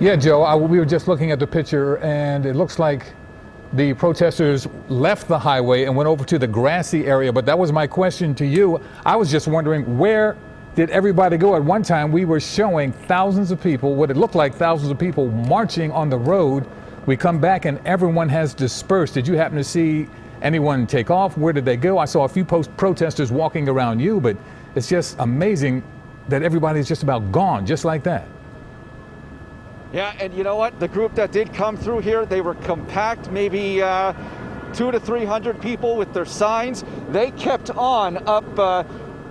Yeah, Joe, we were just looking at the picture, and it looks like the protesters left the highway and went over to the grassy area. But that was my question to you. I was just wondering, where did everybody go? At one time, we were showing thousands of people, what it looked like thousands of people marching on the road. We come back and everyone has dispersed. Did you happen to see anyone take off? Where did they go? I saw a few protesters walking around you, but it's just amazing that everybody's just about gone, just like that. Yeah, and you know what? The group that did come through here, they were compact, maybe 200 to 300 people with their signs. They kept on up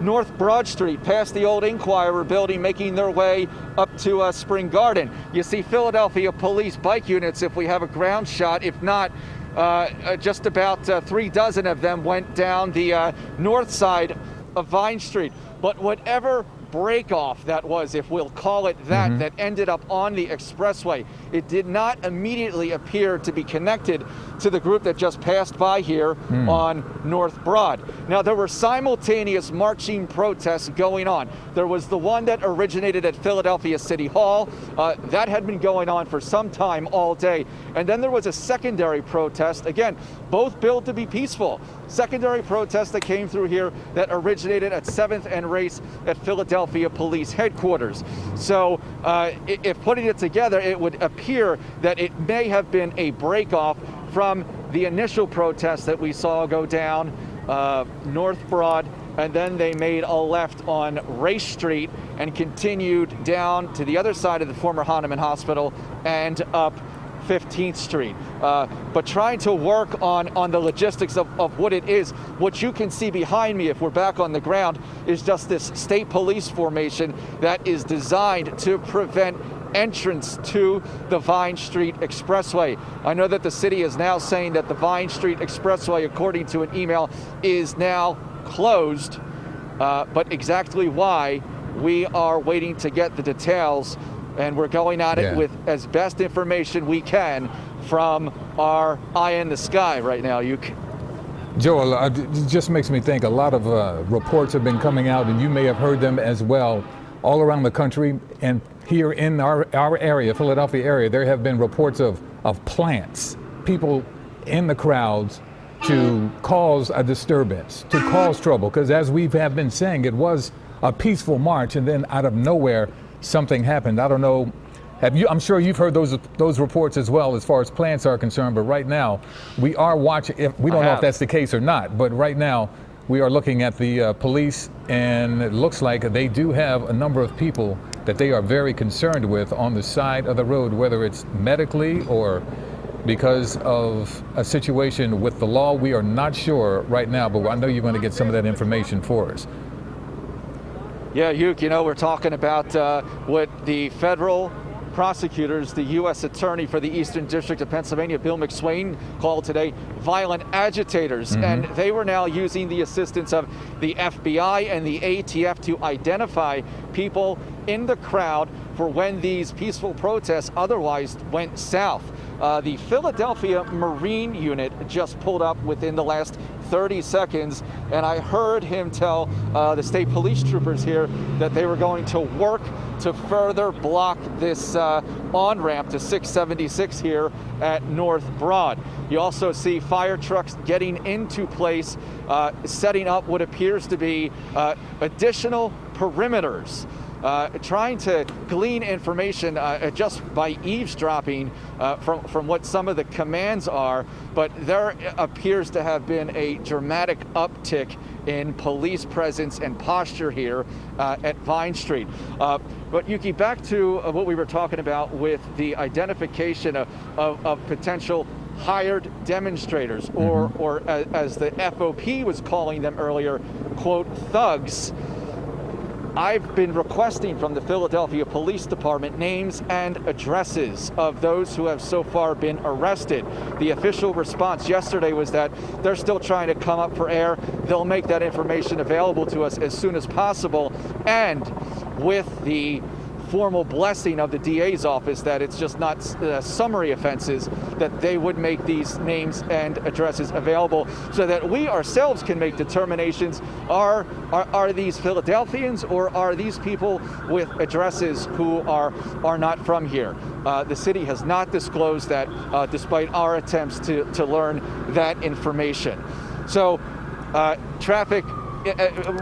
North Broad Street, past the old Inquirer building, making their way up to Spring Garden. You see Philadelphia police bike units if we have a ground shot. If not, just about 3 dozen of them went down the north side of Vine Street. But whatever break off that was, if we'll call it that, that ended up on the Expressway, it did not immediately appear to be connected to the group that just passed by here on North Broad. Now, there were simultaneous marching protests going on. There was the one that originated at Philadelphia City Hall. That had been going on for some time all day. And then there was a secondary protest, again, both billed to be peaceful. Secondary protest that came through here that originated at 7th and Race at Philadelphia Police Headquarters. So if putting it together, it would appear that it may have been a break-off from the initial protest that we saw go down North Broad, and then they made a left on Race Street and continued down to the other side of the former Hahnemann Hospital and up 15th Street. But trying to work on the logistics of what it is. What you can see behind me, if we're back on the ground, is just this state police formation that is designed to prevent entrance to the Vine Street Expressway. I know that the city is now saying that the Vine Street Expressway, according to an email, is now closed, but exactly why, we are waiting to get the details, and we're going at it with as best information we can from our eye in the sky right now, Joel, it just makes me think a lot of reports have been coming out, and you may have heard them as well, all around the country. And here in our area, Philadelphia area, there have been reports of plants, people in the crowds to cause a disturbance, to cause trouble. Because as we have been saying, it was a peaceful march, and then out of nowhere, something happened. I don't know. I'm sure you've heard those reports as well, as far as plants are concerned. But right now, we are watching. We don't know if that's the case or not. But right now, we are looking at the police, and it looks like they do have a number of people that they are very concerned with on the side of the road, whether it's medically or because of a situation with the law. We are not sure right now, but I know you're going to get some of that information for us. Yeah, you know, we're talking about what the federal prosecutors, the U.S. Attorney for the Eastern District of Pennsylvania, Bill McSwain, called today violent agitators. And they were now using the assistance of the FBI and the ATF to identify people in the crowd for when these peaceful protests otherwise went south. The Philadelphia Marine Unit just pulled up within the last 30 seconds, and I heard him tell the state police troopers here that they were going to work to further block this on-ramp to 676 here at North Broad. You also see fire trucks getting into place, setting up what appears to be additional perimeters. Trying to glean information just by eavesdropping from what some of the commands are, but there appears to have been a dramatic uptick in police presence and posture here at Vine Street. But Yuki, back to what we were talking about with the identification of potential hired demonstrators, or as the FOP was calling them earlier, quote, thugs. I've been requesting from the Philadelphia Police Department names and addresses of those who have so far been arrested. The official response yesterday was that they're still trying to come up for air. They'll make that information available to us as soon as possible. And with the formal blessing of the DA's office that it's just not summary offenses, that they would make these names and addresses available so that we ourselves can make determinations. Are these Philadelphians, or are these people with addresses who are not from here? The city has not disclosed that, despite our attempts to learn that information. So traffic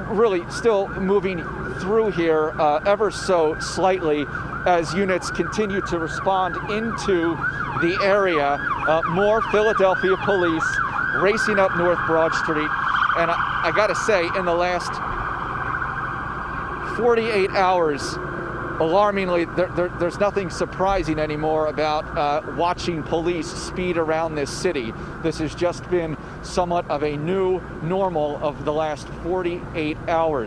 really still moving through here ever so slightly as units continue to respond into the area. More Philadelphia police racing up North Broad Street. And I gotta say, in the last 48 hours, alarmingly, there's nothing surprising anymore about watching police speed around this city. This has just been somewhat of a new normal of the last 48 hours.